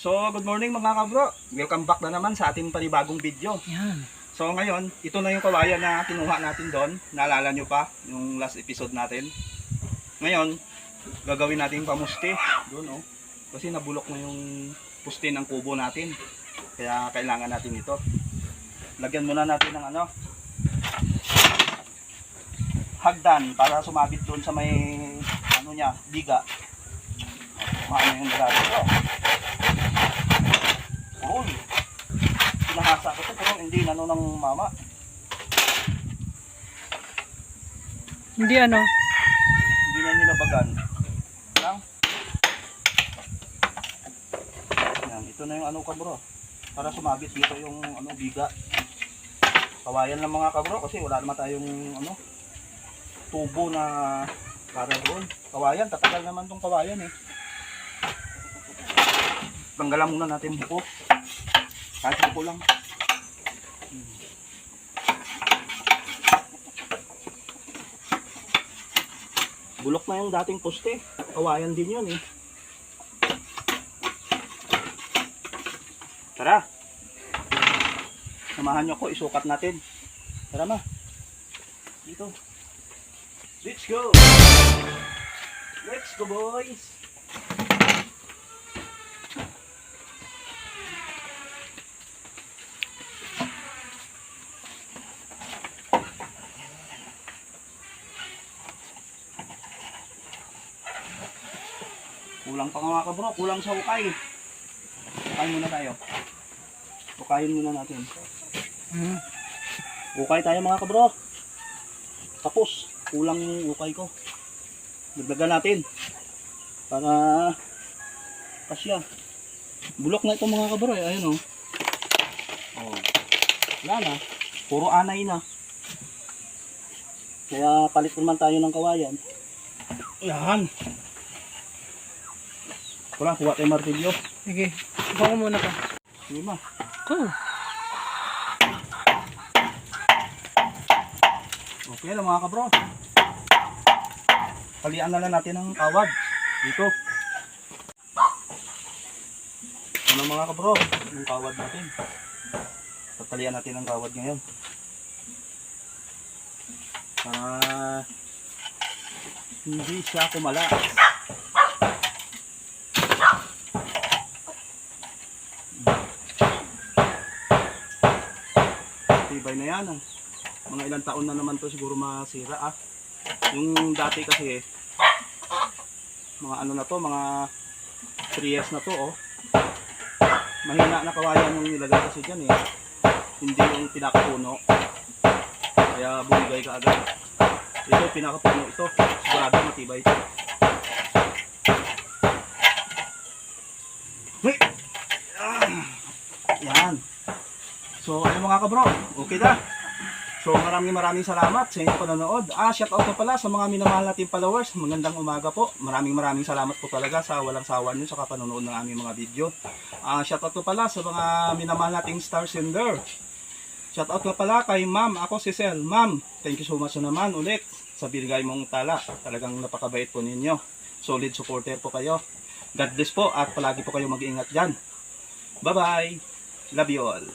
So, good morning mga kabro. Welcome back na naman sa ating panibagong video. Yan. So, ngayon, ito na yung kawayan na kinuha natin doon. Naalala nyo pa yung last episode natin. Ngayon, gagawin natin pamuste doon, oh. Kasi nabulok na yung puste ng kubo natin. Kaya kailangan natin ito. Lagyan muna natin ng hagdan para sumabit doon sa may niya, biga. Maano yung lagay ito. Uy, pinahasa ko ito pero hindi nano ng mama. Hindi Hindi na nilabagan. Lang. Yan, ito na yung kabro. Para sumabit dito yung biga. Kawayan lang mga kabro kasi wala naman tayong tubo na para doon. Kawayan, tatagal naman tong kawayan eh. Tanggalan muna natin buko. Kahit buko lang. Bulok na yung dating poste. Kawayan din yun eh. Tara. Samahan nyo ko, isukat natin. Tara ma. Dito. Let's go. Let's go boys. Kulang pa mga kabro, kulang sa ukay. Ukay muna tayo. Ukayin muna natin. Ukay tayo mga kabro. Tapos, kulang yung ukay ko. Dagdagan natin. Para kasya. Bulok na ito mga kabro eh. Ayun oh. Oh. Wala na. Puro anay na. Kaya palit naman tayo ng kawayan. Yan. Kulang, kuha tayo martilyo. Sige. Ikaw ko muna pa. Sige ma. Go. Okay lang mga kabro. Palian na lang natin ng kawad. Dito. Ano mga kabro? Yung kawad natin. Pagpalian natin ng kawad ngayon. Para hindi siya kumala. Tibay na yan. Mga ilang taon na naman to siguro masira ah. Yung dati kasi mga na to, mga 3 years na to oh. Mahina na kawayan yung nilagay kasi dyan eh. Hindi yung pinakapuno. Kaya bumigay ka agad. Ito pinakapuno ito. Sigurado matibay ito. Yan. So ano mga kabro, okay na. So maraming salamat sa inyong panonood. Shoutout na pala sa mga minamahal nating followers. Magandang umaga po. Maraming salamat po talaga sa walang sawa nyo sa kapanonood ng aming mga video. Shoutout na pala sa mga minamahal nating star sender. Shoutout na pala kay ma'am, ako si Sel. Ma'am, thank you so much na naman ulit sa binigay mong tala. Talagang napakabait po ninyo. Solid supporter po kayo. God bless po at palagi po kayo mag-iingat dyan. Bye bye. Love you all.